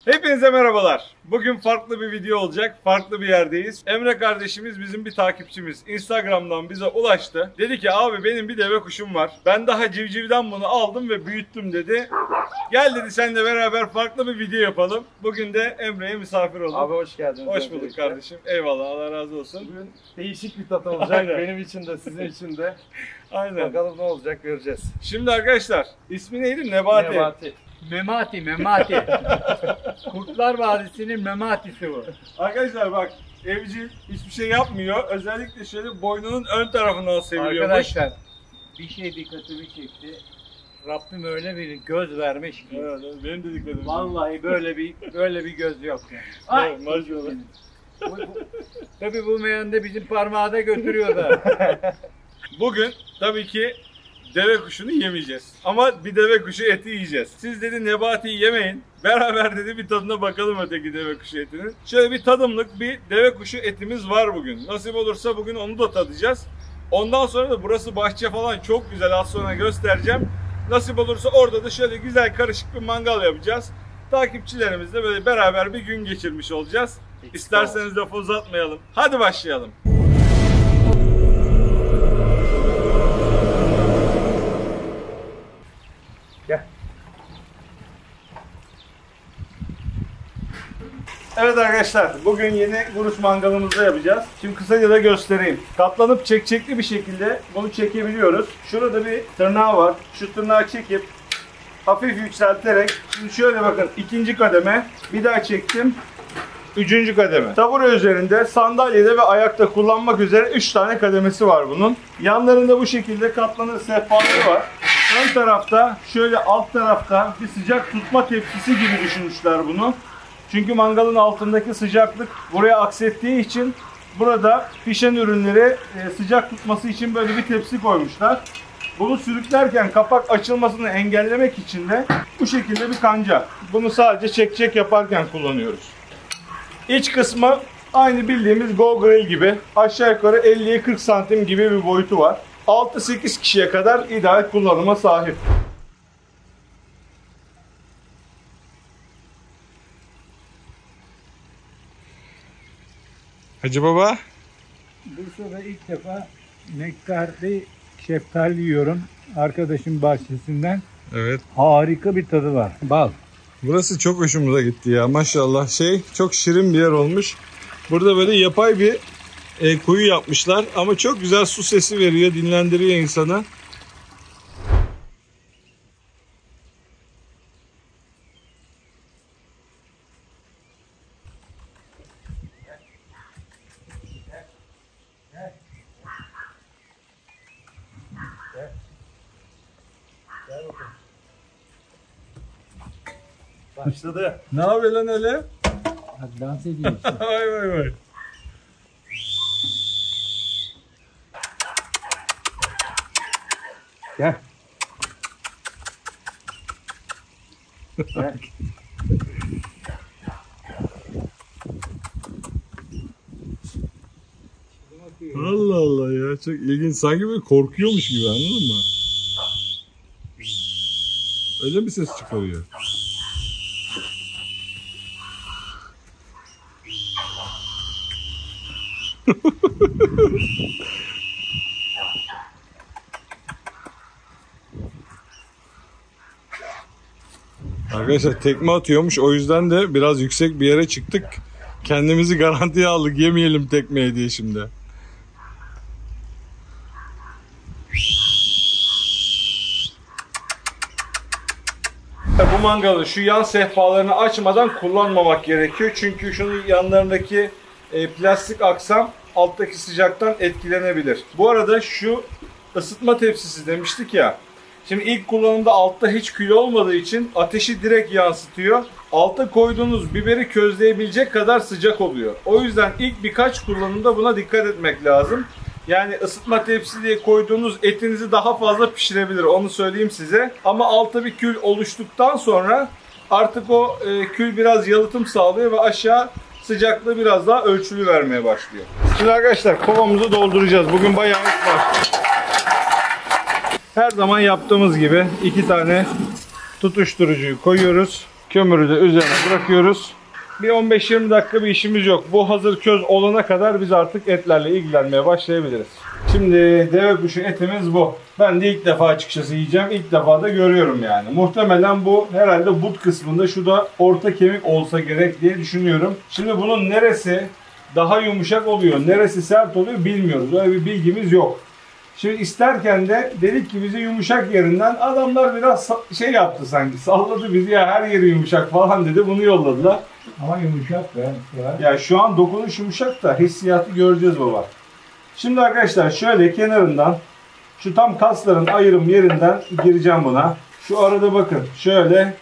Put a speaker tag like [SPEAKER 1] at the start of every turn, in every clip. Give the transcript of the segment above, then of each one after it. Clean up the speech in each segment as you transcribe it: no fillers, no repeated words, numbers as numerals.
[SPEAKER 1] Hepinize merhabalar. Bugün farklı bir video olacak. Farklı bir yerdeyiz. Emre kardeşimiz bizim bir takipçimiz. Instagram'dan bize ulaştı. Dedi ki abi benim bir deve kuşum var. Ben daha civcivden bunu aldım ve büyüttüm dedi. Gel dedi seninle beraber farklı bir video yapalım. Bugün de Emre'ye misafir olduk.
[SPEAKER 2] Abi hoş geldiniz.
[SPEAKER 1] Hoş bulduk kardeşim. Eyvallah, Allah razı olsun.
[SPEAKER 2] Bugün değişik bir tat olacak.
[SPEAKER 1] Aynen.
[SPEAKER 2] Benim için de sizin için de.
[SPEAKER 1] Aynen.
[SPEAKER 2] Bakalım ne olacak göreceğiz.
[SPEAKER 1] Şimdi arkadaşlar ismi neydi? Nebati.
[SPEAKER 3] Memati. Kurtlar Vadisi'nin Memati'si bu.
[SPEAKER 1] Arkadaşlar bak evcil hiçbir şey yapmıyor. Özellikle şöyle boynunun ön tarafından seviliyormuş.
[SPEAKER 3] Arkadaşlar bir şey dikkatimi çekti. Rabbim öyle bir göz vermiş ki.
[SPEAKER 1] Evet, benim de dikkatim.
[SPEAKER 3] Vallahi böyle bir göz yok yani.
[SPEAKER 1] Evet, maşallah.
[SPEAKER 3] Tabii bu meyanda bizim parmağı da götürüyor da.
[SPEAKER 1] Bugün tabii ki deve kuşunu yemeyeceğiz. Ama bir deve kuşu eti yiyeceğiz. Siz dedi Nebati'yi yemeyin. Beraber dedi bir tadına bakalım öteki deve kuşu etinin. Şöyle bir tadımlık bir deve kuşu etimiz var bugün. Nasip olursa bugün onu da tadacağız. Ondan sonra da burası bahçe falan çok güzel, az sonra göstereceğim. Nasip olursa orada da şöyle güzel karışık bir mangal yapacağız. Takipçilerimizle böyle beraber bir gün geçirmiş olacağız. İsterseniz lafı uzatmayalım. Hadi başlayalım. Evet arkadaşlar, bugün yeni vuruş mangalımızda yapacağız. Şimdi kısaca da göstereyim. Katlanıp çekçekli bir şekilde bunu çekebiliyoruz. Şurada bir tırnağı var. Şu tırnağı çekip hafif yükselterek, şimdi şöyle bakın, ikinci kademe, bir daha çektim. Üçüncü kademe. Tabure üzerinde, sandalyede ve ayakta kullanmak üzere 3 tane kademesi var bunun. Yanlarında bu şekilde katlanır sehpaları var. Ön tarafta, şöyle alt tarafta bir sıcak tutma tepsisi gibi düşünmüşler bunu. Çünkü mangalın altındaki sıcaklık buraya aksettiği için burada pişen ürünleri sıcak tutması için böyle bir tepsi koymuşlar. Bunu sürüklerken kapak açılmasını engellemek için de bu şekilde bir kanca. Bunu sadece çek yaparken kullanıyoruz. İç kısmı aynı bildiğimiz Go Grill gibi. Aşağı yukarı 50'ye 40 santim gibi bir boyutu var. 6-8 kişiye kadar ideal kullanıma sahip. Hacı Baba.
[SPEAKER 3] Bursa'da ilk defa nektarlı şeftali yiyorum. Arkadaşım bahçesinden.
[SPEAKER 1] Evet.
[SPEAKER 3] Harika bir tadı var. Bal.
[SPEAKER 1] Burası çok hoşumuza gitti ya maşallah. Çok şirin bir yer olmuş. Burada böyle yapay bir kuyu yapmışlar ama çok güzel su sesi veriyor, dinlendiriyor insanı.
[SPEAKER 2] Başladı.
[SPEAKER 1] Ne yapıyor lan öyle?
[SPEAKER 3] Hadi dans edeyim işte.
[SPEAKER 1] Vay.
[SPEAKER 3] Gel. Gel.
[SPEAKER 1] Allah Allah ya, çok ilginç. Sanki böyle korkuyormuş gibi, anladın mı? Öyle bir ses çıkarıyor. Arkadaşlar tekme atıyormuş, o yüzden de biraz yüksek bir yere çıktık. Kendimizi garantiye aldık, yemeyelim tekmeyi diye şimdi. Bu mangalın şu yan sehpalarını açmadan kullanmamak gerekiyor. Çünkü şunun yanlarındaki plastik aksam alttaki sıcaktan etkilenebilir. Bu arada şu ısıtma tepsisi demiştik ya. Şimdi ilk kullanımda altta hiç kül olmadığı için ateşi direkt yansıtıyor. Alta koyduğunuz biberi közleyebilecek kadar sıcak oluyor. O yüzden ilk birkaç kullanımda buna dikkat etmek lazım. Yani ısıtma tepsi diye koyduğunuz etinizi daha fazla pişirebilir, onu söyleyeyim size. Ama altta bir kül oluştuktan sonra artık o kül biraz yalıtım sağlıyor ve aşağı sıcaklığı biraz daha ölçülü vermeye başlıyor. Şimdi arkadaşlar kovamızı dolduracağız. Bugün bayağı et var. Her zaman yaptığımız gibi 2 tane tutuşturucuyu koyuyoruz. Kömürü de üzerine bırakıyoruz. Bir 15-20 dakika bir işimiz yok. Bu hazır köz olana kadar biz artık etlerle ilgilenmeye başlayabiliriz. Şimdi deve kuşu etimiz bu. Ben de ilk defa açıkçası yiyeceğim. İlk defa da görüyorum yani. Muhtemelen bu herhalde but kısmında şu da orta kemik olsa gerek diye düşünüyorum. Şimdi bunun neresi daha yumuşak oluyor, neresi sert oluyor bilmiyoruz. Öyle bir bilgimiz yok. Şimdi isterken de dedik ki bizi yumuşak yerinden adamlar biraz şey yaptı sanki. Salladı bizi ya her yeri yumuşak falan dedi. Bunu yolladılar.
[SPEAKER 3] Ama yumuşak be.
[SPEAKER 1] Ya şu an dokunuş yumuşak da hissiyatı göreceğiz baba. Şimdi arkadaşlar şöyle kenarından şu tam kasların ayrım yerinden gireceğim buna. Şu arada bakın şöyle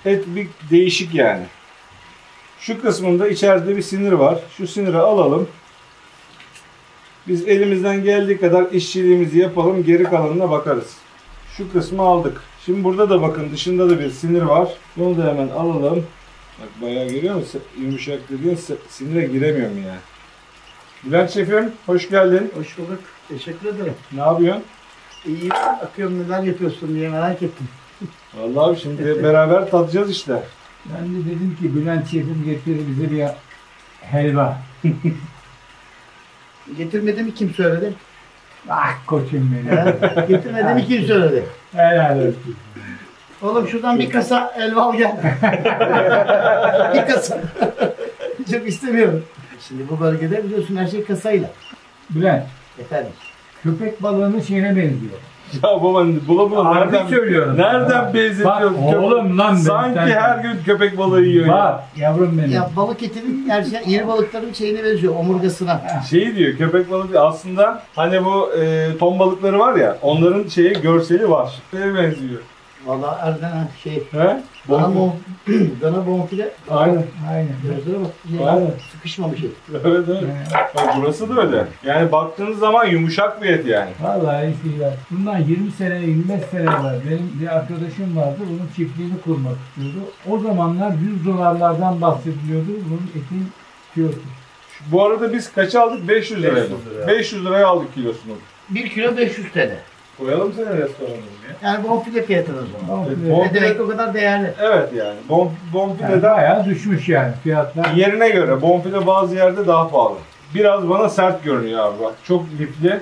[SPEAKER 1] et bir değişik yani. Şu kısmında içeride bir sinir var. Şu siniri alalım. Biz elimizden geldiği kadar işçiliğimizi yapalım. Geri kalanına bakarız. Şu kısmı aldık. Şimdi burada da bakın dışında da bir sinir var. Bunu da hemen alalım. Bak bayağı görüyor musun? Yumuşak dediğin sinire giremiyorum yani. Bülent Şefim hoş geldin.
[SPEAKER 4] Hoş bulduk. Teşekkür ederim.
[SPEAKER 1] Ne yapıyorsun?
[SPEAKER 4] İyi bakıyorum neler yapıyorsun diye merak ettim.
[SPEAKER 1] Vallahi abi şimdi beraber tadacağız işte.
[SPEAKER 3] Ben de dedim ki Bülent Şef'im getirir bize bir helva.
[SPEAKER 4] Getirmediğimi kim söyledi?
[SPEAKER 3] Ah koçum benim.
[SPEAKER 4] Ha? Getirmediğimi kim söyledi?
[SPEAKER 3] Helal olsun.
[SPEAKER 4] Oğlum şuradan bir kasa elva al gel. Bir kasa. Çok istemiyorum. Şimdi bu bölgede biliyorsun her şey kasayla.
[SPEAKER 3] Bülent,
[SPEAKER 4] Efendim.
[SPEAKER 3] köpek balığının şeyine benziyor.
[SPEAKER 1] Ya baba bula
[SPEAKER 3] Harbi
[SPEAKER 1] nereden
[SPEAKER 3] söylüyorum.
[SPEAKER 1] nereden benzetiyorsun?
[SPEAKER 3] Bak oğlum lan ben.
[SPEAKER 1] Sanki her gün köpek balığı yiyor ya.
[SPEAKER 3] Bak yavrum benim.
[SPEAKER 4] Ya balık etinin iri balıkların şeyine benziyor, omurgasına.
[SPEAKER 1] Şey diyor köpek balığı değil. Aslında hani bu ton balıkları var ya onların şeyi görseli var. Neye benziyor?
[SPEAKER 4] Vallahi Erden şey.
[SPEAKER 1] He?
[SPEAKER 4] Dana bonfile.
[SPEAKER 1] Aynen.
[SPEAKER 3] Aynen.
[SPEAKER 4] Gözlere bak.
[SPEAKER 1] Aynen.
[SPEAKER 4] Sıkışmamış et.
[SPEAKER 1] Evet evet. Bak burası da öyle. Yani baktığınız zaman yumuşak bir et yani.
[SPEAKER 3] Vallahi iyi ya. Bundan 20 sene, 25 sene var. Benim bir arkadaşım vardı. Bunun çiftliğini kurmak istiyordu. O zamanlar $100'lardan bahsediliyordu. Bunun etin kilosu.
[SPEAKER 1] Bu arada biz kaça aldık? 500 liraya.
[SPEAKER 2] 500 liraya.
[SPEAKER 1] 500 liraya aldık kilosunu.
[SPEAKER 4] 1 kilo 500 TL.
[SPEAKER 1] Koyalım seni restoranına ya.
[SPEAKER 4] Yani bonfile fiyatına o zaman.
[SPEAKER 3] Bonfile.
[SPEAKER 4] Ne demek o kadar değerli.
[SPEAKER 1] Evet yani. Bonfile
[SPEAKER 3] Yani
[SPEAKER 1] de
[SPEAKER 3] bayağı düşmüş yani fiyatlar.
[SPEAKER 1] yerine göre. Bonfile bazı yerde daha pahalı. Biraz bana sert görünüyor abi bak. Çok lifli.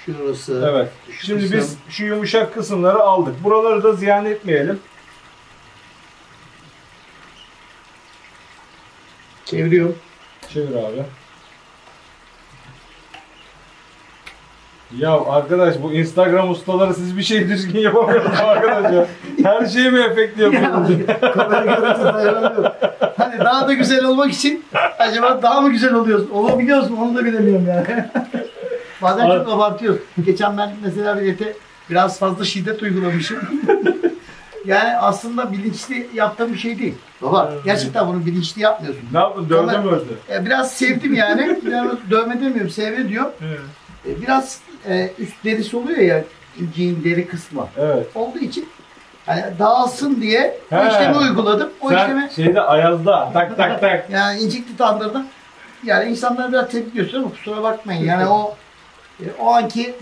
[SPEAKER 4] Şurası.
[SPEAKER 1] Evet.
[SPEAKER 4] Şu
[SPEAKER 1] Şimdi
[SPEAKER 4] kısım.
[SPEAKER 1] biz şu yumuşak kısımları aldık. Buraları da ziyan etmeyelim.
[SPEAKER 4] Çeviriyorum.
[SPEAKER 1] Çevir abi. Ya arkadaş bu Instagram ustaları siz bir şey düzgün yapamıyorsunuz arkadaş ya. Her şeyi mi efektli yapıyorsunuz?
[SPEAKER 4] Kamera görüntüsü dayanamıyorum. Hani daha da güzel olmak için acaba daha mı güzel oluyorsun? Olabiliyorsun onu da bilemiyorum yani. Bazen çok abartıyoruz. Geçen ben mesela bir ete biraz fazla şiddet uygulamışım. Yani aslında bilinçli yaptığım bir şey değil. Baba gerçekten bunu bilinçli yapmıyorsun.
[SPEAKER 1] Ne yaptın? Dövdün mü öldü?
[SPEAKER 4] Biraz sevdim yani. Yani dövme demiyorum, sevme diyor. Biraz üst derisi oluyor ya, inciğin deri kısmı.
[SPEAKER 1] Evet.
[SPEAKER 4] Olduğu için hani dağılsın diye o
[SPEAKER 1] He.
[SPEAKER 4] işlemi uyguladım. O
[SPEAKER 1] Sen
[SPEAKER 4] işlemi
[SPEAKER 1] şeyde Ayaz'da tak tak tak.
[SPEAKER 4] yani incikli tandırda yani insanlar biraz tepki gösteriyor ama kusura bakmayın. Yani o anki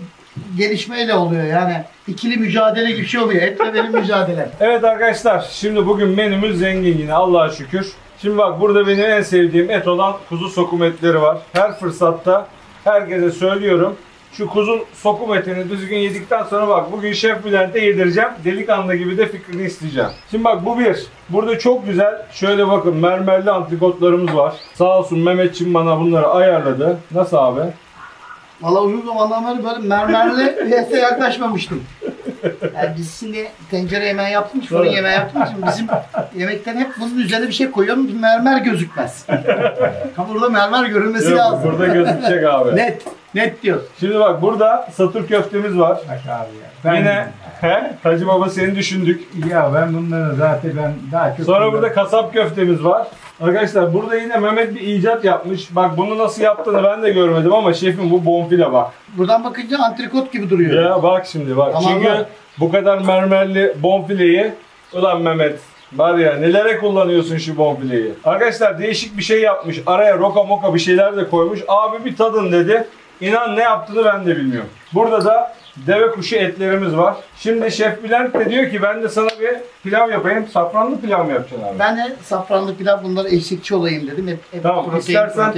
[SPEAKER 4] gelişmeyle oluyor yani. İkili mücadele gibi bir şey oluyor. Hep de benim mücadelem.
[SPEAKER 1] Evet arkadaşlar şimdi bugün menümüz zengin yine Allah'a şükür. Şimdi bak burada benim en sevdiğim et olan kuzu sokum etleri var. Her fırsatta herkese söylüyorum. Şu kuzu sokum etini düzgün yedikten sonra bak bugün Şef Bülent'e yedireceğim. Delikanlı gibi de fikrini isteyeceğim. Şimdi bak bu bir. Burada çok güzel şöyle bakın mermerli antrikotlarımız var. Sağ olsun Mehmetçim bana bunları ayarladı. Nasıl abi?
[SPEAKER 4] Valla uzun zamandan beri böyle mermerli ete yaklaşmamıştım. Yani biz şimdi tencere yemeği yaptığımız, fırın yemeği yaptığımız için bizim yemekten hep bunun üzerine bir şey koyuyorum, mermer gözükmez. Burada mermer görülmesi
[SPEAKER 1] Yok,
[SPEAKER 4] lazım.
[SPEAKER 1] burada gözükecek abi.
[SPEAKER 4] Net diyor.
[SPEAKER 1] Şimdi bak burada satır köftemiz var.
[SPEAKER 3] Bak abi ya.
[SPEAKER 1] Yine Hacı Baba seni düşündük.
[SPEAKER 3] Ya ben bunları zaten daha çok...
[SPEAKER 1] Sonra burada kasap köftemiz var. Arkadaşlar burada yine Mehmet bir icat yapmış. Bak bunu nasıl yaptığını ben de görmedim ama şefim bu bonfile bak.
[SPEAKER 4] Buradan bakınca antrikot gibi duruyor.
[SPEAKER 1] Ya bak şimdi bak.
[SPEAKER 4] Tamam,
[SPEAKER 1] Çünkü
[SPEAKER 4] bak.
[SPEAKER 1] bu kadar mermerli bonfileyi ulan Mehmet var ya nelere kullanıyorsun şu bonfileyi. Arkadaşlar değişik bir şey yapmış. Araya roka moka bir şeyler de koymuş. Abi bir tadın dedi. İnan ne yaptığını ben de bilmiyorum. Burada da deve kuşu etlerimiz var. Şimdi Şef Bülent de diyor ki ben de sana bir pilav yapayım. Safranlı pilav mı yapacaksın abi?
[SPEAKER 4] Ben de safranlı pilav bunlara eşlikçi olayım dedim. Hep
[SPEAKER 1] Tamam, istersen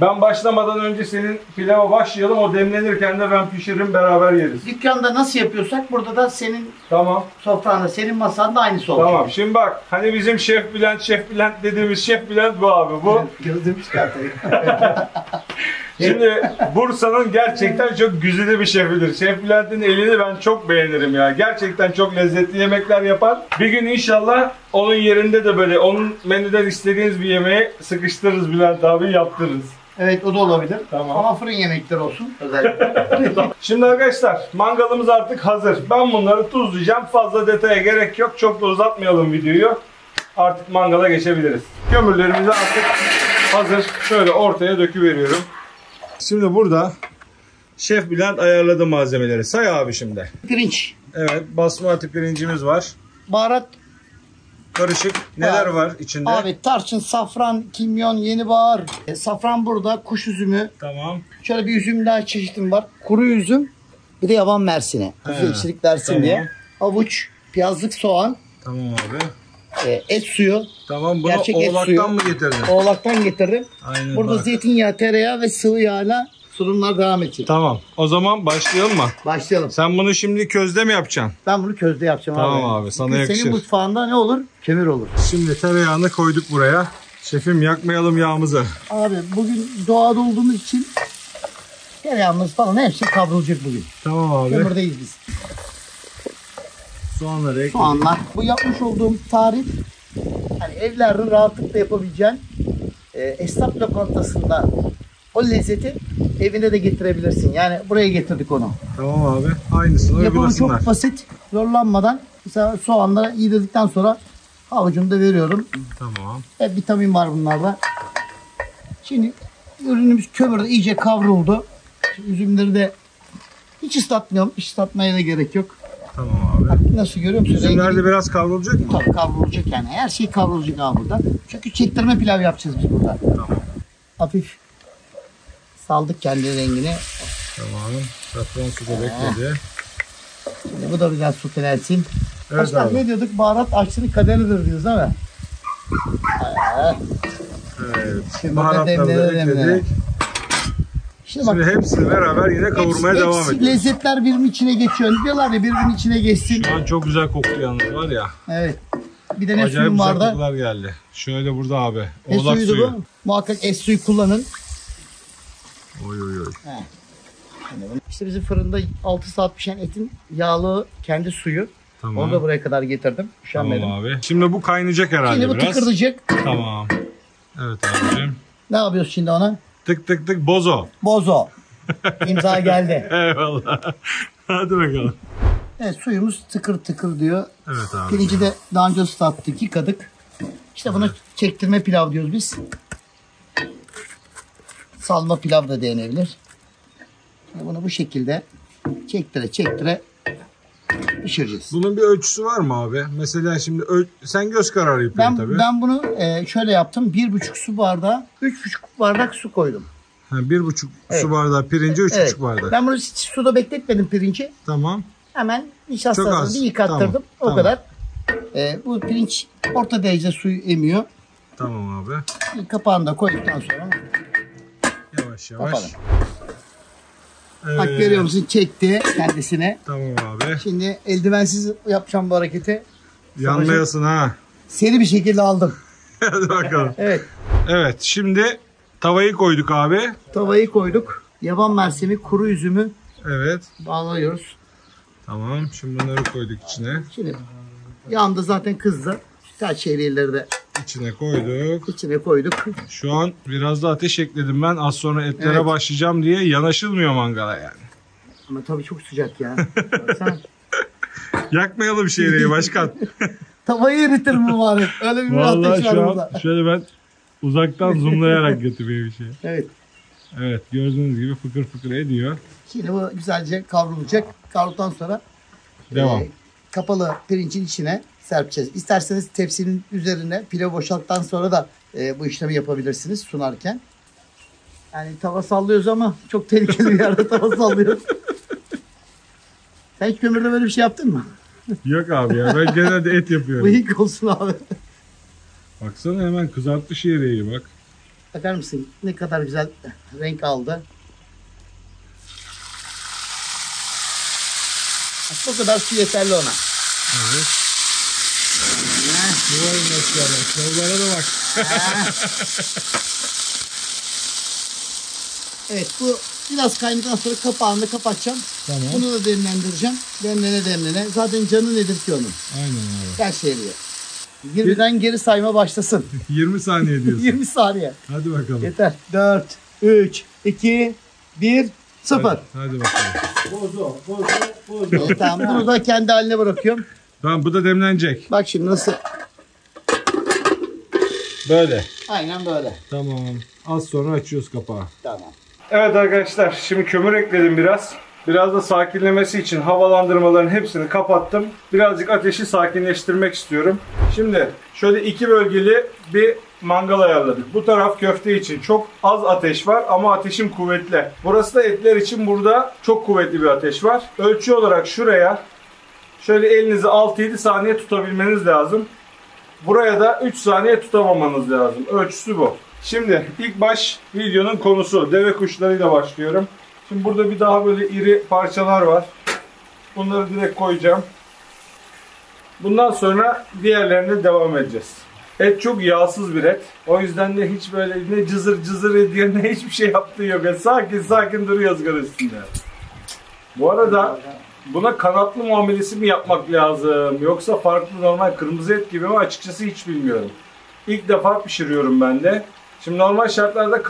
[SPEAKER 1] ben başlamadan önce senin pilava başlayalım. O demlenirken de ben pişiririm, beraber yeriz.
[SPEAKER 4] Dükkanda nasıl yapıyorsak burada da senin
[SPEAKER 1] Tamam.
[SPEAKER 4] sofranda, senin masanda aynısı olacak.
[SPEAKER 1] Tamam. Şimdi bak hani bizim Şef Bülent dediğimiz Şef Bülent bu abi. Bu.
[SPEAKER 4] Gözüm çıkartayım.
[SPEAKER 1] Şimdi Bursa'nın gerçekten çok güzide bir şefidir. Şef Bülent'in elini ben çok beğenirim ya. Gerçekten çok lezzetli yemekler yapar. Bir gün inşallah onun yerinde de böyle onun menüden istediğiniz bir yemeği sıkıştırırız Bülent abi, yaptırırız.
[SPEAKER 4] Evet, o da olabilir.
[SPEAKER 1] Tamam.
[SPEAKER 4] Ama fırın yemekleri olsun özellikle.
[SPEAKER 1] Şimdi arkadaşlar mangalımız artık hazır. Ben bunları tuzlayacağım. Fazla detaya gerek yok. Çok da uzatmayalım videoyu. Artık mangala geçebiliriz. Kömürlerimiz artık hazır. Şöyle ortaya döküveriyorum. Şimdi burada Şef Bülent ayarladı malzemeleri. Say abi şimdi.
[SPEAKER 4] Pirinç,
[SPEAKER 1] Evet, basmati pirincimiz var.
[SPEAKER 4] baharat,
[SPEAKER 1] Karışık. Neler
[SPEAKER 4] Abi,
[SPEAKER 1] var içinde?
[SPEAKER 4] abi tarçın, safran, kimyon, yeni bahar. Safran burada, kuş üzümü.
[SPEAKER 1] Tamam.
[SPEAKER 4] Şöyle bir üzüm daha çeşitim var. Kuru üzüm, bir de yaban mersini. Hafif ekşilik versin
[SPEAKER 1] tamam.
[SPEAKER 4] diye. Havuç, piyazlık soğan,
[SPEAKER 1] Tamam abi.
[SPEAKER 4] et suyu.
[SPEAKER 1] Tamam, bunu
[SPEAKER 4] Gerçek et suyu.
[SPEAKER 1] Oğlak'tan mı getirdin?
[SPEAKER 4] Oğlaktan getirdim.
[SPEAKER 1] Aynen.
[SPEAKER 4] Burada
[SPEAKER 1] bak.
[SPEAKER 4] zeytinyağı, tereyağı ve sıvı yağla sunumlar devam edecek.
[SPEAKER 1] Tamam. O zaman başlayalım mı?
[SPEAKER 4] Başlayalım.
[SPEAKER 1] Sen bunu şimdi közde mi yapacaksın?
[SPEAKER 4] Ben bunu közde yapacağım
[SPEAKER 1] Tamam abi, sana
[SPEAKER 4] Çünkü
[SPEAKER 1] yakışır.
[SPEAKER 4] senin mutfağında ne olur? Kömür olur.
[SPEAKER 1] Şimdi tereyağını koyduk buraya. Şefim yakmayalım yağımızı.
[SPEAKER 4] Abi bugün doğada olduğumuz için tereyağımız falan hepsi kavrulacak bugün.
[SPEAKER 1] Tamam abi.
[SPEAKER 4] Kömürdeyiz biz.
[SPEAKER 1] Soğanları ekledik.
[SPEAKER 4] Soğanlar. Bu yapmış olduğum tarif hani evlerde rahatlıkla yapabileceğin esnaf lokantasında o lezzeti evine de getirebilirsin. Yani buraya getirdik onu.
[SPEAKER 1] Tamam abi. Aynısını
[SPEAKER 4] Yapımı
[SPEAKER 1] uygulasınlar.
[SPEAKER 4] çok basit. Zorlanmadan mesela soğanları yedirdikten sonra havucunu da veriyorum.
[SPEAKER 1] Tamam.
[SPEAKER 4] Hep vitamin var bunlarda. Şimdi ürünümüz kömürde iyice kavruldu. Şimdi üzümleri de hiç ıslatmıyorum. Hiç ıslatmaya da gerek yok.
[SPEAKER 1] Tamam abi.
[SPEAKER 4] Bak nasıl görüyor musun?
[SPEAKER 1] Üzümler
[SPEAKER 4] Rengi-
[SPEAKER 1] de biraz kavrulacak mı?
[SPEAKER 4] Tabii kavrulacak yani. Her şey kavrulacak abi burada. Çünkü çektirme pilav yapacağız biz burada.
[SPEAKER 1] Tamam.
[SPEAKER 4] Hafif saldık kendi rengini.
[SPEAKER 1] Tamam. Safran su da bekledi.
[SPEAKER 4] Şimdi bu da güzel sotelensin.
[SPEAKER 1] Evet
[SPEAKER 4] Başkan
[SPEAKER 1] abi.
[SPEAKER 4] ne diyorduk? Baharat aşçının kaderidir diyoruz değil mi?
[SPEAKER 1] Evet.
[SPEAKER 4] Şimdi
[SPEAKER 1] Baharatları da
[SPEAKER 4] demlene demlene.
[SPEAKER 1] ekledik.
[SPEAKER 4] Şimdi bak.
[SPEAKER 1] Şimdi hepsini beraber yine kavurmaya devam
[SPEAKER 4] hepsi
[SPEAKER 1] ediyoruz.
[SPEAKER 4] lezzetler birbirinin içine geçiyor. Diyorlar ya birbirinin içine geçsin.
[SPEAKER 1] Şu an çok güzel koktu yalnız var ya.
[SPEAKER 4] Evet. Bir de ne
[SPEAKER 1] Acayip
[SPEAKER 4] suyum
[SPEAKER 1] güzel
[SPEAKER 4] var da.
[SPEAKER 1] kokular geldi. Şöyle burada abi.
[SPEAKER 4] Ne
[SPEAKER 1] Oğlak
[SPEAKER 4] suyuydu
[SPEAKER 1] suyu.
[SPEAKER 4] bu? Muhakkak es suyu kullanın.
[SPEAKER 1] Oy oy oy.
[SPEAKER 4] İşte bizim fırında 6 saat pişen etin yağlı kendi suyu.
[SPEAKER 1] Tamam.
[SPEAKER 4] Onu da buraya kadar getirdim. Üşenmedim.
[SPEAKER 1] Tamam abi. Şimdi bu kaynayacak herhalde
[SPEAKER 4] Şimdi bu
[SPEAKER 1] biraz.
[SPEAKER 4] tıkırdayacak.
[SPEAKER 1] Tamam. Evet abicim.
[SPEAKER 4] Ne yapıyoruz şimdi ona?
[SPEAKER 1] Tık tık tık bozo.
[SPEAKER 4] Bozo. İmza geldi.
[SPEAKER 1] Eyvallah. Hadi bakalım.
[SPEAKER 4] Evet suyumuz tıkır tıkır diyor.
[SPEAKER 1] Evet abi.
[SPEAKER 4] Pirinci de daha önce ıslattık, yıkadık. İşte buna çektirme pilav diyoruz biz. Salma pilav da denebilir. Şimdi bunu bu şekilde çektire çektire pişireceğiz.
[SPEAKER 1] Bunun bir ölçüsü var mı abi? Mesela şimdi sen göz kararı yapıyorsun tabii.
[SPEAKER 4] Ben bunu şöyle yaptım. 1,5 su bardağı, 3,5 bardak su koydum.
[SPEAKER 1] Ha, 1,5
[SPEAKER 4] Evet.
[SPEAKER 1] su bardağı pirinci, 3,5
[SPEAKER 4] Evet.
[SPEAKER 1] bardak.
[SPEAKER 4] Ben bunu hiç suda bekletmedim pirinci.
[SPEAKER 1] Tamam.
[SPEAKER 4] Hemen
[SPEAKER 1] Çok
[SPEAKER 4] nişastasını
[SPEAKER 1] az.
[SPEAKER 4] bir yıkattırdım.
[SPEAKER 1] Tamam,
[SPEAKER 4] O
[SPEAKER 1] tamam.
[SPEAKER 4] kadar. Bu pirinç orta derece suyu emiyor.
[SPEAKER 1] Tamam abi.
[SPEAKER 4] Kapağını da koyduktan sonra
[SPEAKER 1] Yavaş yavaş.
[SPEAKER 4] kapalı. Bak görüyor musun? Çekti kendisine.
[SPEAKER 1] Tamam abi.
[SPEAKER 4] Şimdi eldivensiz yapacağım bu hareketi.
[SPEAKER 1] Yanmayasın ha.
[SPEAKER 4] Seri bir şekilde aldım.
[SPEAKER 1] Hadi bakalım.
[SPEAKER 4] Evet.
[SPEAKER 1] Evet şimdi tavayı koyduk abi.
[SPEAKER 4] Tavayı koyduk. Yaban mersemi, kuru üzümü
[SPEAKER 1] Evet.
[SPEAKER 4] bağlıyoruz.
[SPEAKER 1] Tamam. Şimdi bunları koyduk içine.
[SPEAKER 4] Şimdi yanında zaten kızdı. Her şeyleri de
[SPEAKER 1] İçine koyduk.
[SPEAKER 4] içine koyduk.
[SPEAKER 1] Şu an biraz da ateş ekledim ben. Az sonra etlere
[SPEAKER 4] Evet.
[SPEAKER 1] başlayacağım diye yanaşılmıyor mangala yani.
[SPEAKER 4] Ama tabii çok sıcak ya. Baksana.
[SPEAKER 1] Yakmayalım şeyleri başkan.
[SPEAKER 4] Tavayı eritir mi bari? Öyle bir
[SPEAKER 1] Vallahi
[SPEAKER 4] ateş var
[SPEAKER 1] şu
[SPEAKER 4] burada.
[SPEAKER 1] an şöyle ben uzaktan zoomlayarak götürüyor bir şey.
[SPEAKER 4] Evet.
[SPEAKER 1] Evet gördüğünüz gibi fıkır fıkır ediyor.
[SPEAKER 4] Şimdi bu güzelce kavrulacak. Kavrulduktan sonra
[SPEAKER 1] Devam.
[SPEAKER 4] Kapalı pirincin içine serpeceğiz. İsterseniz tepsinin üzerine pilav boşalttıktan sonra da bu işlemi yapabilirsiniz sunarken. Yani tava sallıyoruz ama çok tehlikeli bir yerde tava sallıyoruz. Sen hiç kömürde böyle bir şey yaptın mı?
[SPEAKER 5] Yok abi ya, ben genelde et yapıyorum.
[SPEAKER 4] Bıyık olsun abi.
[SPEAKER 5] Baksana, hemen kızarttı şehriyeyi bak.
[SPEAKER 4] Bakar mısın ne kadar güzel renk aldı. Aslında o kadar su yeterli ona.
[SPEAKER 5] Evet. Vay maşallah. Şovlara da bak.
[SPEAKER 4] Evet, bu biraz kaynadıktan sonra kapağını da kapatacağım.
[SPEAKER 5] Tamam.
[SPEAKER 4] Bunu da demlendireceğim. Demlene demlene. Zaten canı nedir ki onun?
[SPEAKER 5] Aynen abi.
[SPEAKER 4] Gel şehriye. 20'den geri sayma başlasın.
[SPEAKER 5] 20 saniye diyorsun.
[SPEAKER 4] 20 saniye.
[SPEAKER 5] Hadi bakalım.
[SPEAKER 4] Yeter. 4, 3, 2, 1, 0.
[SPEAKER 5] Hadi bakalım.
[SPEAKER 4] Evet, tamam, bunu da kendi haline bırakıyorum.
[SPEAKER 5] Tamam, bu da demlenecek.
[SPEAKER 4] Bak şimdi nasıl?
[SPEAKER 5] Böyle.
[SPEAKER 4] Aynen böyle.
[SPEAKER 5] Tamam. Az sonra açıyoruz kapağı.
[SPEAKER 4] Tamam.
[SPEAKER 1] Evet arkadaşlar, şimdi kömür ekledim biraz. Biraz da sakinlemesi için havalandırmaların hepsini kapattım. Birazcık ateşi sakinleştirmek istiyorum. Şimdi şöyle 2 bölgeli bir mangal ayarladık. Bu taraf köfte için çok az ateş var ama ateşim kuvvetli. Burası da etler için, burada çok kuvvetli bir ateş var. Ölçü olarak şuraya şöyle elinizi 6-7 saniye tutabilmeniz lazım. Buraya da 3 saniye tutamamanız lazım. Ölçüsü bu. Şimdi ilk baş videonun konusu deve kuşlarıyla başlıyorum. Şimdi burada bir daha böyle iri parçalar var. Bunları direkt koyacağım. Bundan sonra diğerlerine devam edeceğiz. Et çok yağsız bir et. O yüzden de hiç böyle ne cızır cızır ediyor ne hiçbir şey yaptığı yok. Yani sakin sakin duruyor ızgara üstünde. Bu arada buna kanatlı muamelesi mi yapmak lazım? Yoksa farklı normal kırmızı et gibi mi? Açıkçası hiç bilmiyorum. İlk defa pişiriyorum ben de. Şimdi normal şartlarda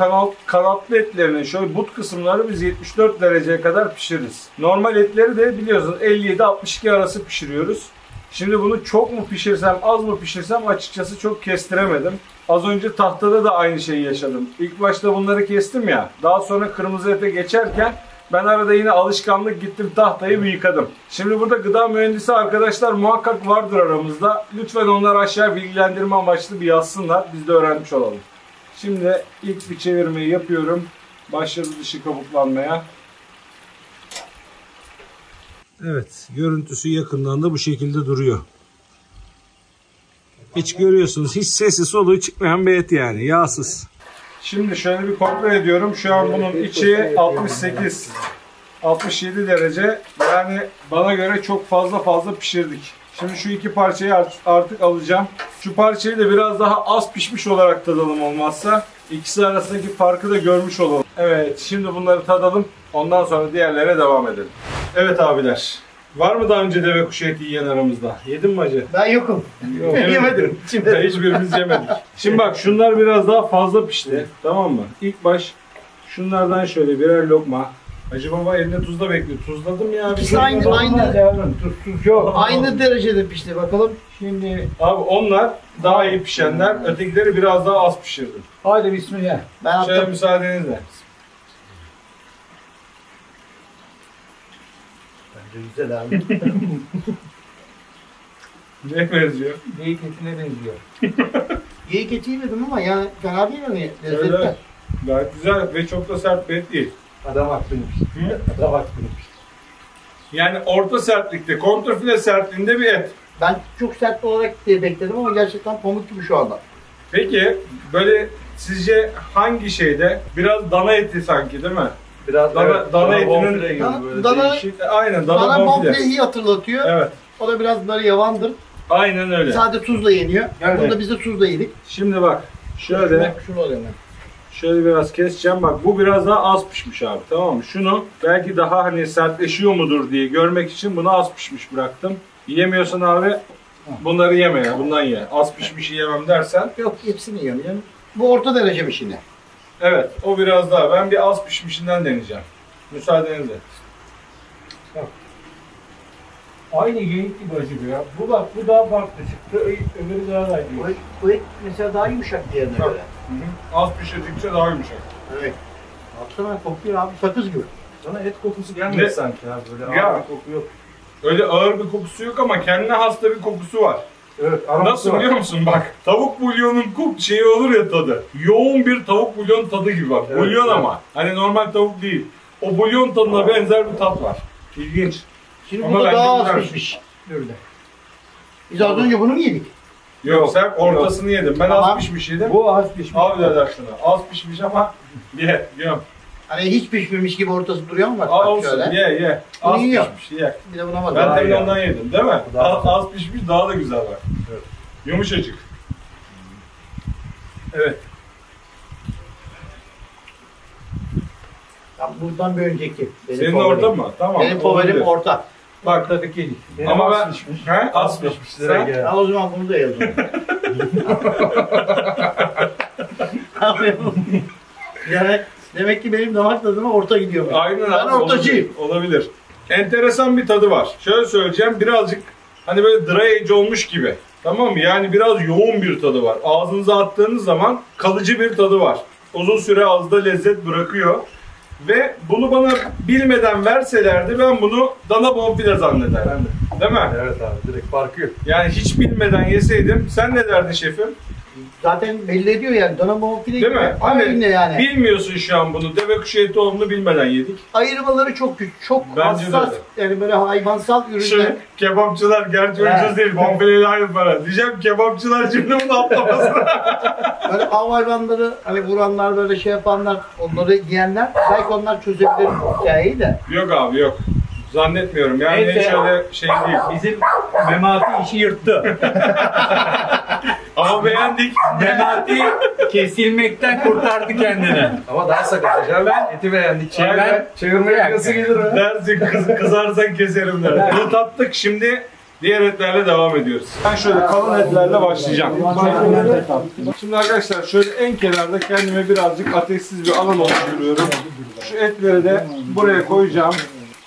[SPEAKER 1] kanatlı etlerinin şöyle but kısımları biz 74 dereceye kadar pişiririz. Normal etleri de biliyorsunuz 57-62 arası pişiriyoruz. Şimdi bunu çok mu pişirsem az mı pişirsem açıkçası çok kestiremedim. Az önce tahtada da aynı şeyi yaşadım. İlk başta bunları kestim ya. Daha sonra kırmızı ete geçerken ben arada yine alışkanlık gittim tahtayı bir yıkadım. Şimdi burada gıda mühendisi arkadaşlar muhakkak vardır aramızda. Lütfen onlar aşağı bilgilendirme amaçlı bir yazsınlar. Biz de öğrenmiş olalım. Şimdi ilk bir çevirmeyi yapıyorum. Başladı dışı kabuklanmaya.
[SPEAKER 5] Evet, görüntüsü yakından da bu şekilde duruyor. Hiç görüyorsunuz, hiç sesi soluğu çıkmayan bir et yani, yağsız.
[SPEAKER 1] Şimdi şöyle bir kontrol ediyorum. Şu an bunun içi 68, 67 derece. Yani bana göre çok fazla pişirdik. Şimdi şu iki parçayı artık alacağım. Şu parçayı da biraz daha az pişmiş olarak tadalım olmazsa. İkisi arasındaki farkı da görmüş olalım. Evet, şimdi bunları tadalım. Ondan sonra diğerlere devam edelim. Evet abiler. Var mı daha önce deve kuşu eti yiyen aramızda? Yedin mi hacı?
[SPEAKER 4] Ben yokum.
[SPEAKER 1] Yok.
[SPEAKER 4] Yemedim.
[SPEAKER 1] Hiçbirimiz yemedik. Şimdi bak şunlar biraz daha fazla pişti. Tamam mı? İlk baş şunlardan şöyle birer lokma. Hacı baba elinde tuzla bekliyor. Tuzladım ya.
[SPEAKER 4] İkisi aynı
[SPEAKER 3] Tuzsuz yok.
[SPEAKER 4] aynı derecede pişti bakalım.
[SPEAKER 3] Şimdi
[SPEAKER 1] Abi onlar daha iyi pişenler. Ötekileri biraz daha az pişirdim.
[SPEAKER 3] hadi bismillah.
[SPEAKER 4] Ben
[SPEAKER 1] Şöyle
[SPEAKER 4] attım.
[SPEAKER 1] müsaadenizle.
[SPEAKER 4] Güzel abi.
[SPEAKER 1] Ne benziyor?
[SPEAKER 3] Geyik etine benziyor.
[SPEAKER 4] Geyik eti yemedim ama yani fena değil mi?
[SPEAKER 1] Öyle.
[SPEAKER 4] Lezzetli.
[SPEAKER 1] Gayet güzel ve çok da sert bir et değil.
[SPEAKER 3] Adam haklıymış. Adam haklıymış.
[SPEAKER 1] Yani orta sertlikte, kontrfile sertliğinde bir et.
[SPEAKER 4] Ben çok sert olarak diye bekledim ama gerçekten pamuk gibi şu anda.
[SPEAKER 1] Peki böyle sizce hangi şeyde? Biraz dana eti sanki değil mi?
[SPEAKER 2] Biraz
[SPEAKER 1] Dana etinin
[SPEAKER 2] bonfile gibi böyle
[SPEAKER 4] Dana-
[SPEAKER 2] değişik.
[SPEAKER 1] aynen dana
[SPEAKER 4] Bana
[SPEAKER 1] bonfile.
[SPEAKER 4] bonfileyi hatırlatıyor.
[SPEAKER 1] Evet.
[SPEAKER 4] O da biraz böyle yavandır.
[SPEAKER 1] Aynen öyle.
[SPEAKER 4] Sadece tuzla yeniyor.
[SPEAKER 1] Evet.
[SPEAKER 4] Bunu da biz de tuzla yedik.
[SPEAKER 1] Şimdi bak şöyle
[SPEAKER 4] Şunu alayım ben.
[SPEAKER 1] şöyle biraz keseceğim. Bak bu biraz daha az pişmiş abi, tamam mı? Şunu belki daha hani sertleşiyor mudur diye görmek için bunu az pişmiş bıraktım. Yiyemiyorsan abi bunları yeme ya, bundan ye. Az pişmiş yiyemem dersen.
[SPEAKER 4] Yok hepsini yiyorum. Yani bu orta derece mi şimdi?
[SPEAKER 1] Evet, o biraz daha. Ben bir az pişmişinden deneyeceğim. Müsaadenizle.
[SPEAKER 3] Aynı geyik gibi acaba ya. Bu bak bu daha farklı çıktı. Öbürü daha da iyi.
[SPEAKER 4] Bu et mesela daha yumuşak diğerine
[SPEAKER 1] Tabii.
[SPEAKER 4] göre.
[SPEAKER 1] Az pişirdikçe daha yumuşak.
[SPEAKER 4] Evet. Baksana kokuyor abi sakız gibi.
[SPEAKER 2] Sana et kokusu gelmiyor
[SPEAKER 1] Ne?
[SPEAKER 2] sanki abi böyle
[SPEAKER 1] Ya.
[SPEAKER 2] ağır bir koku yok.
[SPEAKER 1] Öyle ağır bir kokusu yok ama kendine has da bir kokusu var.
[SPEAKER 2] Evet.
[SPEAKER 1] Nasıl biliyor musun bak, tavuk bulyonun şeyi olur ya tadı. Yoğun bir tavuk bulyon tadı gibi bak.
[SPEAKER 2] Evet,
[SPEAKER 1] Bulyon
[SPEAKER 2] evet.
[SPEAKER 1] ama. Hani normal tavuk değil. O bulyon tadına benzer bir tat var. İlginç.
[SPEAKER 4] Şimdi
[SPEAKER 1] Ama
[SPEAKER 4] bu da
[SPEAKER 1] bence
[SPEAKER 4] daha az
[SPEAKER 1] güzel.
[SPEAKER 4] pişmiş. Öyle. Biz az önce bunu mu yedik?
[SPEAKER 1] Yok, sen ortasını yedim. Ben
[SPEAKER 4] Tamam.
[SPEAKER 1] az pişmiş yedim.
[SPEAKER 2] Bu az pişmiş.
[SPEAKER 1] Al birader şunu. Az pişmiş ama yiyorum.
[SPEAKER 4] Hani hiç pişmemiş gibi ortası duruyor mu? Bak,
[SPEAKER 1] Al
[SPEAKER 4] bak
[SPEAKER 1] olsun,
[SPEAKER 4] şöyle.
[SPEAKER 1] ye. Az
[SPEAKER 4] Bunu yiyor.
[SPEAKER 1] pişmiş, ye.
[SPEAKER 4] Bir de buna bak.
[SPEAKER 1] Ben
[SPEAKER 2] Daha
[SPEAKER 1] de
[SPEAKER 2] iyi.
[SPEAKER 1] ondan yedim değil mi?
[SPEAKER 2] Daha
[SPEAKER 1] Az pişmiş daha da güzel bak.
[SPEAKER 2] Evet.
[SPEAKER 1] Yumuşacık. Evet.
[SPEAKER 4] Ya buradan bir önceki. Benim
[SPEAKER 1] Senin
[SPEAKER 4] favorim.
[SPEAKER 1] orta mı? Tamam.
[SPEAKER 4] Benim favorim
[SPEAKER 1] olabilir.
[SPEAKER 4] orta.
[SPEAKER 1] Bak,
[SPEAKER 2] Ortadaki değil. Benim
[SPEAKER 1] ama
[SPEAKER 2] az
[SPEAKER 1] ben...
[SPEAKER 2] pişmiş.
[SPEAKER 1] He? Az
[SPEAKER 2] Az
[SPEAKER 1] pişmiş.
[SPEAKER 2] pişmiş. Direkt
[SPEAKER 1] Sen?
[SPEAKER 2] ya.
[SPEAKER 4] Al o zaman bunu da yazalım. Yani demek ki benim damak tadıma orta gidiyor.
[SPEAKER 1] Aynen
[SPEAKER 4] Ben
[SPEAKER 1] abi,
[SPEAKER 4] ortacıyım.
[SPEAKER 1] Olabilir. Enteresan bir tadı var. Şöyle söyleyeceğim, birazcık hani böyle dry age olmuş gibi. Tamam mı? Yani biraz yoğun bir tadı var. Ağzınıza attığınız zaman kalıcı bir tadı var. Uzun süre ağızda lezzet bırakıyor. Ve bunu bana bilmeden verselerdi ben bunu dana bonfile zannederdim.
[SPEAKER 2] Ben de.
[SPEAKER 1] Değil mi?
[SPEAKER 2] Evet abi direkt farkı yok.
[SPEAKER 1] Yani hiç bilmeden yeseydim sen ne derdin şefim?
[SPEAKER 4] Zaten belli ediyor yani. Dana bonfile
[SPEAKER 1] Değil
[SPEAKER 4] gibi.
[SPEAKER 1] mi? Hani
[SPEAKER 4] Aynı yani.
[SPEAKER 1] bilmiyorsun şu an bunu. Deve kuşu eti olduğunu bilmeden yedik.
[SPEAKER 4] Ayırmaları çok güç. Çok
[SPEAKER 1] Bence de
[SPEAKER 4] hassas.
[SPEAKER 1] öyle.
[SPEAKER 4] Yani böyle hayvansal ürünler.
[SPEAKER 1] Şu kebapçılar gerçi ucuz değil. Bonfileyle aynı para. Diyeceğim kebapçılar cümlemin atlamasın.
[SPEAKER 4] Böyle av hayvanları hani vuranlar böyle şey yapanlar onları yiyenler belki onlar çözebilir bu hikayeyi de.
[SPEAKER 1] Yok abi yok. Zannetmiyorum. Yani
[SPEAKER 2] Neyse.
[SPEAKER 1] hiç öyle şey değil.
[SPEAKER 2] Bizim Memati işi yırttı.
[SPEAKER 1] Ama beğendik.
[SPEAKER 2] Memati kesilmekten kurtardı kendini. Ama daha sakat hocam. Ben eti beğendik.
[SPEAKER 1] Aynen.
[SPEAKER 2] Çevirmeye nasıl gelir o?
[SPEAKER 1] Dersin kızarsan keserim der. Bunu tattık, şimdi diğer etlerle devam ediyoruz. Ben şöyle kalın etlerle başlayacağım. Şimdi arkadaşlar şöyle en kenarda kendime birazcık ateşsiz bir alan oluşturuyorum. Şu etleri de buraya koyacağım.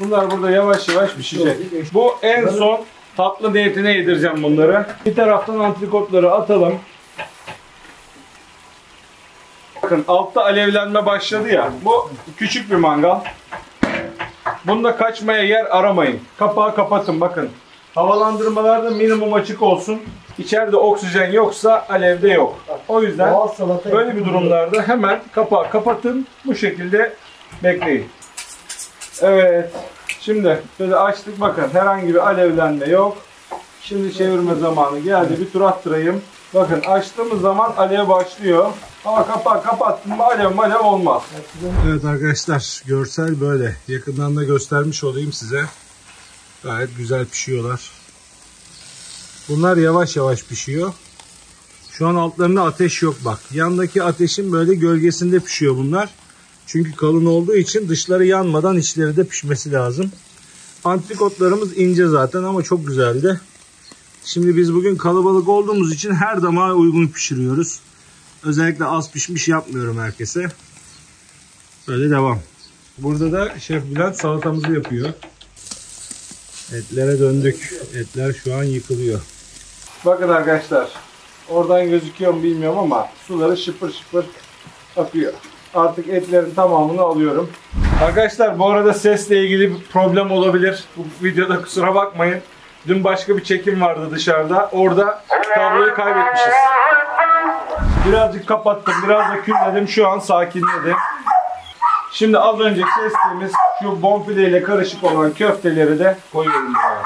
[SPEAKER 1] Bunlar burada yavaş yavaş pişecek. Bu en son tatlı niyetine yedireceğim bunları. Bir taraftan antrikotları atalım. Bakın altta alevlenme başladı ya. Bu küçük bir mangal. Bunda kaçmaya yer aramayın. Kapağı kapatın bakın. Havalandırmalar da minimum açık olsun. İçeride oksijen yoksa alevde yok. O yüzden
[SPEAKER 4] Doğal salata
[SPEAKER 1] böyle bir durumlarda hemen kapağı kapatın. Bu şekilde bekleyin. Evet. Şimdi şöyle açtık, bakın herhangi bir alevlenme yok. Şimdi çevirme zamanı geldi. Bir tur attırayım. Bakın açtığımız zaman alev başlıyor. Ama kapağı kapattım mı alev olmaz.
[SPEAKER 5] Evet arkadaşlar, görsel böyle. Yakından da göstermiş olayım size. Gayet güzel pişiyorlar. Bunlar yavaş yavaş pişiyor. Şu an altlarında ateş yok bak. Yandaki ateşin böyle gölgesinde pişiyor bunlar. Çünkü kalın olduğu için dışları yanmadan içleri de pişmesi lazım. Antrikotlarımız ince zaten ama çok güzeldi. Şimdi biz bugün kalabalık olduğumuz için her damağa uygun pişiriyoruz. Özellikle az pişmiş yapmıyorum herkese. Böyle devam. Burada da Şef Bülent salatamızı yapıyor. Etlere döndük. Etler şu an yıkılıyor.
[SPEAKER 1] Bakın arkadaşlar. Oradan gözüküyor mu bilmiyorum ama suları şıpır şıpır akıyor. Artık etlerin tamamını alıyorum. Arkadaşlar bu arada sesle ilgili bir problem olabilir. Bu videoda kusura bakmayın. Dün başka bir çekim vardı dışarıda. Orada kabloyu kaybetmişiz. Birazcık kapattım, biraz da külledim. Şu an sakinledim. Şimdi az önce kestiğimiz şu bonfile ile karışık olan köfteleri de koyuyorum buraya.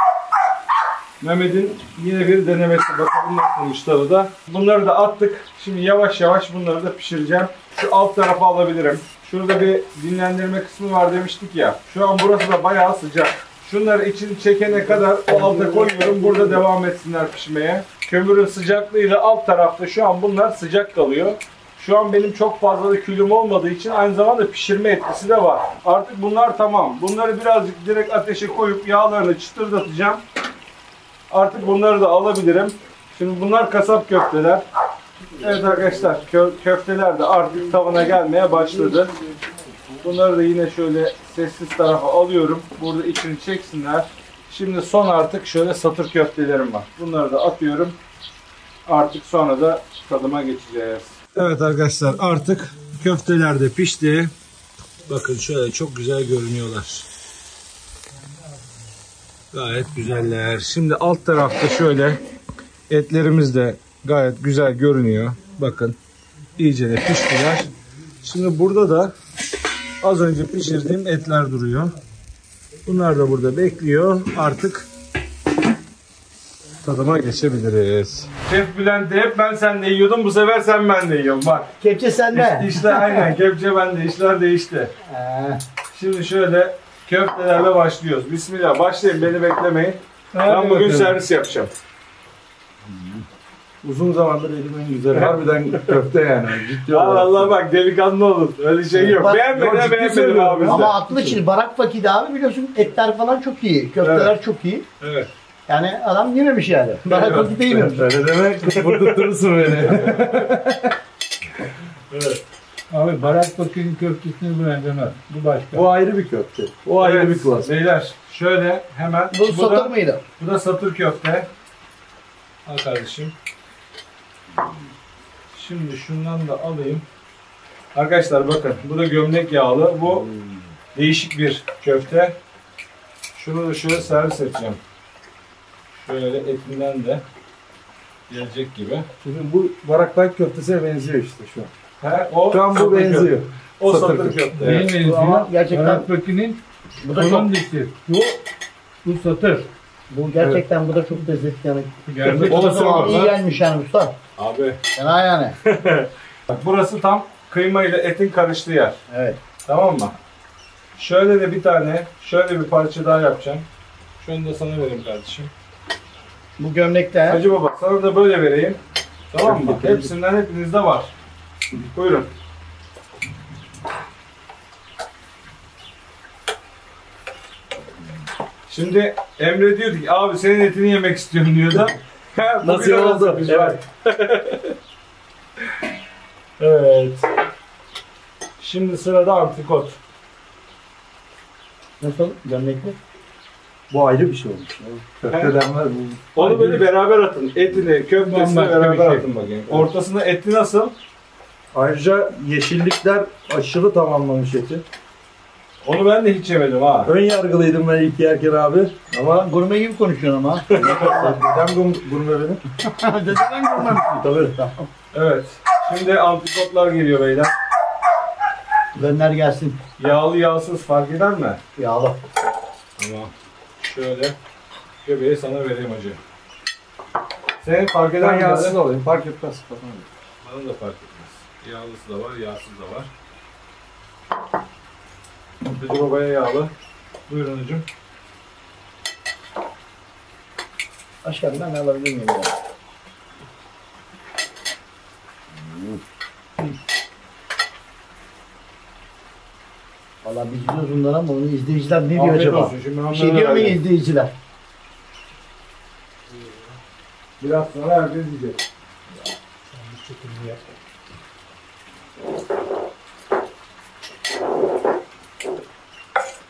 [SPEAKER 1] Mehmet'in yine bir denemesi. Bakalım nasılmış tadı da. Bunları da attık. Şimdi yavaş yavaş bunları da pişireceğim. Şu alt tarafa alabilirim. Şurada bir dinlendirme kısmı var demiştik ya. Şu an burası da bayağı sıcak. Şunları içini çekene kadar o alta koyuyorum. Burada devam etsinler pişmeye. Kömürün sıcaklığıyla alt tarafta şu an bunlar sıcak kalıyor. Şu an benim çok fazla da külüm olmadığı için aynı zamanda pişirme etkisi de var. Artık bunlar tamam. Bunları birazcık direkt ateşe koyup yağlarını çıtırdatacağım. Artık bunları da alabilirim. Şimdi bunlar kasap köfteler. Evet arkadaşlar, köfteler de artık tavana gelmeye başladı. Bunları da yine şöyle sessiz tarafa alıyorum. Burada içini çeksinler. Şimdi son artık şöyle satır köftelerim var. Bunları da atıyorum. Artık sonra da tadıma geçeceğiz.
[SPEAKER 5] Evet arkadaşlar, artık köfteler de pişti. Bakın şöyle çok güzel görünüyorlar. Gayet güzeller. Şimdi alt tarafta şöyle Etlerimiz de gayet güzel görünüyor. Bakın iyice de piştiler. Şimdi burada da az önce pişirdiğim etler duruyor. Bunlar da burada bekliyor. Artık tadıma geçebiliriz.
[SPEAKER 1] Şef Bülent'i hep ben sende yiyordum. Bu sefer sen bende yiyorsun. Bak.
[SPEAKER 4] Kepçe sende.
[SPEAKER 1] İşte aynen. Kepçe bende. İşler değişti. Şimdi şöyle köftelerle başlıyoruz. Bismillah. Başlayın. Beni beklemeyin. Ben bugün servis yapacağım.
[SPEAKER 2] Uzun zamandır yedim en güzel. Harbiden köfte yani. Ciddi
[SPEAKER 1] Allah
[SPEAKER 2] olarak.
[SPEAKER 1] Allah bak delikanlı olun. Öyle şey yok.
[SPEAKER 4] Bak,
[SPEAKER 1] Beğenmeden beğenmedim
[SPEAKER 2] söylüyorum.
[SPEAKER 1] abi.
[SPEAKER 4] Ama haklı şimdi barak fakiri abi biliyorsun etler falan çok iyi. Köfteler çok iyi.
[SPEAKER 1] Evet.
[SPEAKER 4] Yani adam yememiş yani. Barak fakir de yememiş.
[SPEAKER 2] Öyle demek. Burada durursun beni.
[SPEAKER 1] Evet.
[SPEAKER 3] Abi Barak Fakir'in köftesini benzemez. Bu başka.
[SPEAKER 2] O ayrı bir köfte. O ayrı
[SPEAKER 1] Evet,
[SPEAKER 2] bir klas.
[SPEAKER 1] beyler şöyle hemen
[SPEAKER 4] Bu satır mıydı?
[SPEAKER 1] bu da satır köfte. Al kardeşim. Şimdi şundan da alayım. Arkadaşlar bakın bu da gömlek yağlı. Bu değişik bir köfte. Şunu da şöyle servis edeceğim. Şöyle etinden de gelecek gibi.
[SPEAKER 2] Şimdi bu baraktan köftesine benziyor işte şu an.
[SPEAKER 1] O
[SPEAKER 2] Şu an bu
[SPEAKER 1] satır
[SPEAKER 2] benziyor.
[SPEAKER 1] köfte. O
[SPEAKER 2] Satır
[SPEAKER 1] satır
[SPEAKER 2] köfte.
[SPEAKER 1] köfte.
[SPEAKER 3] Neyin
[SPEAKER 1] Evet.
[SPEAKER 3] benziyor?
[SPEAKER 4] Ama gerçekten
[SPEAKER 3] Barak Fakir'in
[SPEAKER 4] bu da çok,
[SPEAKER 3] kolon dişi. Bu satır.
[SPEAKER 4] bu gerçekten bu da çok lezzetli yani.
[SPEAKER 3] Gerçek
[SPEAKER 1] O da
[SPEAKER 3] satır
[SPEAKER 1] sonra-
[SPEAKER 3] var.
[SPEAKER 4] İyi gelmiş yani usta.
[SPEAKER 1] Abi
[SPEAKER 4] Fena yani.
[SPEAKER 1] bak burası tam kıyma ile etin karıştığı yer.
[SPEAKER 4] Evet.
[SPEAKER 1] Tamam mı? Şöyle de bir tane, şöyle bir parça daha yapacağım. Şunu da sana vereyim kardeşim.
[SPEAKER 4] Bu gömlekte
[SPEAKER 1] Hacı baba sana da böyle vereyim. Tamam mı? Hepsinden hepinizde var. Buyurun. Şimdi Emre diyordu ki abi senin etini yemek istiyorum diyordu.
[SPEAKER 2] Nasıl oldu?
[SPEAKER 1] Evet. Evet. Şimdi sırada antrikot.
[SPEAKER 4] nasıl gömlekli?
[SPEAKER 2] Bu ayrı bir şey olmuş. Köfteden var.
[SPEAKER 1] Onu böyle beraber atın. Etini, köftesini
[SPEAKER 3] Bambaşka bir
[SPEAKER 1] beraber
[SPEAKER 3] şey.
[SPEAKER 1] atın bakayım. Ortasında eti nasıl?
[SPEAKER 2] Ayrıca yeşillikler aşırı tamamlamış eti.
[SPEAKER 1] Onu ben de hiç yemedim ha.
[SPEAKER 2] Ön yargılıydım ben ilk yerken abi. Ama
[SPEAKER 4] Gurme gibi konuşuyorsun ama.
[SPEAKER 2] dedem gurme benim.
[SPEAKER 4] Dededen gurme misin?
[SPEAKER 2] Tabii.
[SPEAKER 1] Evet. Şimdi antrikotlar geliyor beyler.
[SPEAKER 4] Gönder gelsin.
[SPEAKER 1] Yağlı yağsız fark eder mi?
[SPEAKER 4] Yağlı.
[SPEAKER 1] Tamam. Şöyle göbeği sana vereyim hacı. Senin fark eder
[SPEAKER 2] Ben
[SPEAKER 1] mi?
[SPEAKER 2] yağsız alayım. Fark etmez.
[SPEAKER 1] Bana da fark etmez. Yağlısı da var, yağsız da var. Hacı babaya yağlı. Buyurun hacım.
[SPEAKER 4] Başkanım ben alabilir miyim? Ya? Valla biz biliyoruz bunları ama onu izleyiciler ne diyor
[SPEAKER 1] Afiyet
[SPEAKER 4] acaba?
[SPEAKER 1] olsun. Şimdi ben
[SPEAKER 4] Bir şey
[SPEAKER 1] onlara
[SPEAKER 4] diyor mu
[SPEAKER 1] vereceğim.
[SPEAKER 4] izleyiciler?
[SPEAKER 1] Biraz sonra herkes yiyecek.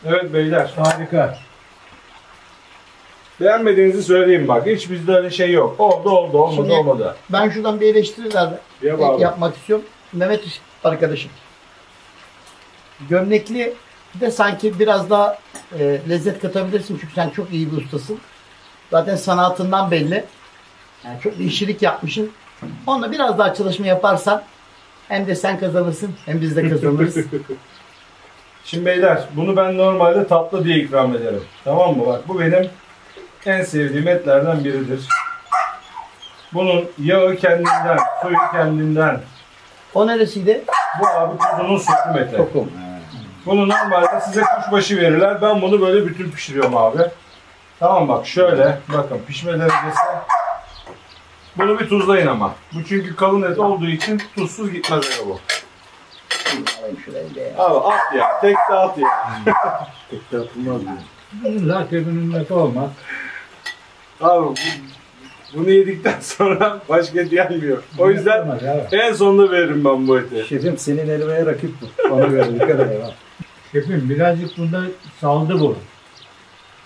[SPEAKER 1] Evet beyler.
[SPEAKER 3] Harika.
[SPEAKER 1] Beğenmediğinizi söyleyeyim bak. Hiç bizde öyle şey yok. Oldu olmadı
[SPEAKER 4] Şimdi-
[SPEAKER 1] olmadı.
[SPEAKER 4] Ben şuradan bir eleştiriler
[SPEAKER 1] Yap abi.
[SPEAKER 4] yapmak istiyorum. Mehmet arkadaşım. Gömlekli de sanki biraz daha lezzet katabilirsin çünkü sen çok iyi bir ustasın. Zaten sanatından belli. Yani çok bir işçilik yapmışsın. Onunla biraz daha çalışma yaparsan hem de sen kazanırsın hem biz de kazanırız.
[SPEAKER 1] Şimdi beyler bunu ben normalde tatlı diye ikram ederim. Tamam mı? Bak bu benim en sevdiğim etlerden biridir. Bunun yağı kendinden, suyu kendinden.
[SPEAKER 4] O neresiydi?
[SPEAKER 1] Bu abi kuzunun sokum eti.
[SPEAKER 4] Tokum.
[SPEAKER 1] Bunu normalde size kuşbaşı verirler. Ben bunu böyle bütün pişiriyorum abi. Tamam bak şöyle bakın pişme derecesi. Bunu bir tuzlayın ama. Bu çünkü kalın et olduğu için tuzsuz gitmez eve bu.
[SPEAKER 4] Alayım şurayı be.
[SPEAKER 1] Abi at ya. Tek de at ya.
[SPEAKER 2] Pek de atılmaz diyor.
[SPEAKER 3] Zaten ümmeti olmaz.
[SPEAKER 1] Abi bunu yedikten sonra başka et yenmiyor. O yüzden
[SPEAKER 3] Olmaz abi.
[SPEAKER 1] en sonunda veririm ben bu eti.
[SPEAKER 2] Şefim senin elimeye rakip bu. Ona göre dikkat et.
[SPEAKER 3] Şefim birazcık bunda saldı bu.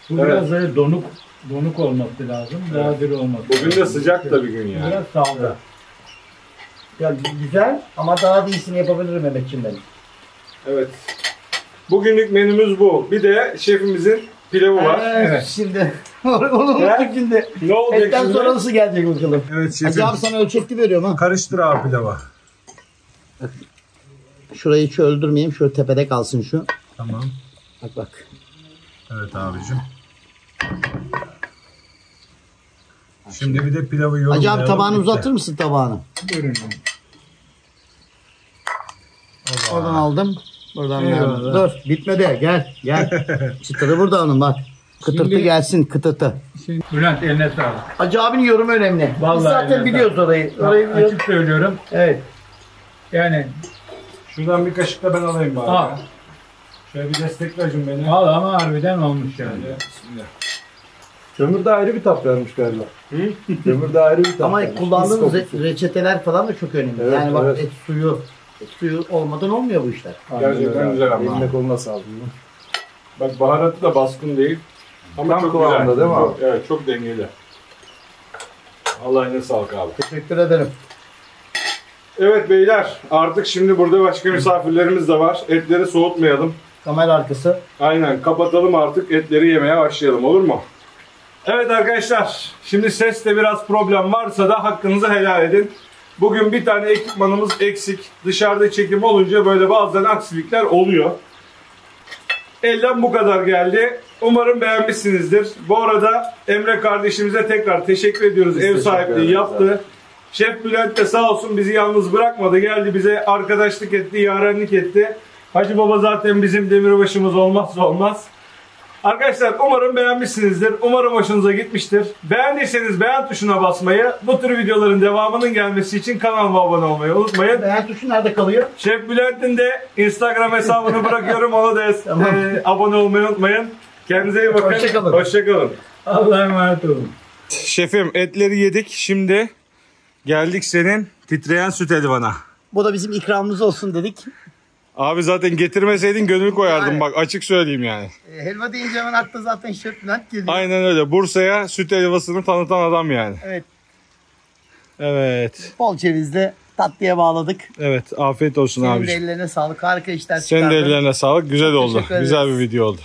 [SPEAKER 3] Bu
[SPEAKER 1] Evet.
[SPEAKER 3] biraz böyle donuk olması lazım. Daha diri olması
[SPEAKER 1] Bugün
[SPEAKER 3] lazım.
[SPEAKER 1] de sıcak da bir gün ya.
[SPEAKER 3] Biraz saldı.
[SPEAKER 4] Ya güzel ama daha da iyisini yapabilirim Mehmetciğim benim.
[SPEAKER 1] Evet. Bugünlük menümüz bu. Bir de şefimizin pilavı var.
[SPEAKER 3] Evet.
[SPEAKER 4] Şimdi Onu unuttuk şimdi.
[SPEAKER 1] Ne olacak
[SPEAKER 4] Etten
[SPEAKER 1] şimdi?
[SPEAKER 4] sonra nasıl gelecek bakalım.
[SPEAKER 5] Evet şefim.
[SPEAKER 4] Hacı abi sana ölçekli veriyorum ha.
[SPEAKER 5] Karıştır abi pilava.
[SPEAKER 4] Şurayı hiç öldürmeyeyim. Şöyle tepede kalsın şu.
[SPEAKER 5] Tamam.
[SPEAKER 4] Bak bak.
[SPEAKER 5] Evet abicim. Şimdi bir de pilavı
[SPEAKER 4] Hacı
[SPEAKER 5] yorumlayalım.
[SPEAKER 4] abi tabağını
[SPEAKER 5] bitti.
[SPEAKER 4] uzatır mısın tabağını?
[SPEAKER 3] Buyurun.
[SPEAKER 4] Oradan aldım. Buradan
[SPEAKER 3] Eyvallah.
[SPEAKER 4] verdim. Dur bitmedi. Gel. Gel. Çıtırı burada onun bak. Kıtırtı
[SPEAKER 3] Şimdi-
[SPEAKER 4] gelsin kıtırtı.
[SPEAKER 3] Şimdi Bülent eline sağlık.
[SPEAKER 4] Hacı abinin yorumu önemli. Biz
[SPEAKER 3] Vallahi
[SPEAKER 4] zaten
[SPEAKER 3] eline
[SPEAKER 4] biliyoruz orayı. Orayı biliyoruz.
[SPEAKER 3] Açık söylüyorum.
[SPEAKER 4] Evet.
[SPEAKER 3] Yani
[SPEAKER 1] Şuradan bir kaşık da ben alayım bari.
[SPEAKER 3] al.
[SPEAKER 1] Şöyle bir destekle hacım beni.
[SPEAKER 3] Al ama harbiden olmuş yani.
[SPEAKER 1] Bismillah.
[SPEAKER 2] Kömür de ayrı bir tat vermiş galiba. Kömür de ayrı bir tat
[SPEAKER 4] Ama
[SPEAKER 2] vermiş.
[SPEAKER 4] kullandığımız
[SPEAKER 2] Mis kokusu.
[SPEAKER 4] reçeteler falan da çok önemli.
[SPEAKER 2] Evet,
[SPEAKER 4] yani bak
[SPEAKER 2] evet.
[SPEAKER 4] et suyu olmadan olmuyor bu işler.
[SPEAKER 2] Aynen
[SPEAKER 1] Gerçekten
[SPEAKER 2] öyle.
[SPEAKER 1] güzel ama.
[SPEAKER 2] Eline koluna sağlık.
[SPEAKER 1] Bak baharatı da baskın değil. Ama
[SPEAKER 2] Tam
[SPEAKER 1] çok
[SPEAKER 2] kıvamında
[SPEAKER 1] güzel.
[SPEAKER 2] değil mi abi?
[SPEAKER 1] Çok- Evet çok dengeli. Allah eline sağlık abi.
[SPEAKER 4] Teşekkür ederim.
[SPEAKER 1] Evet beyler artık şimdi burada başka misafirlerimiz de var. Etleri soğutmayalım.
[SPEAKER 4] Kamera arkası.
[SPEAKER 1] Aynen kapatalım artık etleri yemeye başlayalım olur mu? Evet arkadaşlar şimdi seste biraz problem varsa da hakkınızı helal edin. Bugün bir tane ekipmanımız eksik. Dışarıda çekim olunca böyle bazen aksilikler oluyor. Elden bu kadar geldi. Umarım beğenmişsinizdir. Bu arada Emre kardeşimize tekrar teşekkür ediyoruz.
[SPEAKER 2] Biz
[SPEAKER 1] Ev
[SPEAKER 2] teşekkür
[SPEAKER 1] sahipliği
[SPEAKER 2] ederiz
[SPEAKER 1] yaptı.
[SPEAKER 2] abi.
[SPEAKER 1] Şef Bülent de sağ olsun bizi yalnız bırakmadı. Geldi bize arkadaşlık etti, yarenlik etti. Hacı Baba zaten bizim demirbaşımız olmazsa olmaz. Arkadaşlar umarım beğenmişsinizdir. Umarım hoşunuza gitmiştir. Beğendiyseniz beğen tuşuna basmayı, bu tür videoların devamının gelmesi için kanalıma abone olmayı unutmayın.
[SPEAKER 4] Beğen tuşu nerede kalıyor?
[SPEAKER 1] Şef Bülent'in de Instagram hesabını bırakıyorum. Ona da abone olmayı unutmayın. Kendinize iyi bakın.
[SPEAKER 4] Hoşça kalın.
[SPEAKER 1] Hoşça kalın.
[SPEAKER 3] Allah'a emanet olun.
[SPEAKER 1] Şefim etleri yedik. Şimdi geldik senin titreyen süt helvana.
[SPEAKER 4] Bu da bizim ikramımız olsun dedik.
[SPEAKER 1] Abi zaten getirmeseydin gönül koyardım
[SPEAKER 4] Aynen.
[SPEAKER 1] bak açık söyleyeyim yani.
[SPEAKER 4] Helva deyince hemen akla zaten Şef Bülent geliyor.
[SPEAKER 1] Aynen öyle. Bursa'ya süt helvasını tanıtan adam yani.
[SPEAKER 4] Evet.
[SPEAKER 1] Evet.
[SPEAKER 4] Bol cevizle tatlıya bağladık.
[SPEAKER 1] Evet. Afiyet olsun
[SPEAKER 4] Senin de
[SPEAKER 1] abiciğim.
[SPEAKER 4] ellerine sağlık. Harika işler
[SPEAKER 1] Senin de
[SPEAKER 4] çıkardın.
[SPEAKER 1] ellerine sağlık. Güzel oldu.
[SPEAKER 4] teşekkür ederiz.
[SPEAKER 1] Güzel bir video oldu.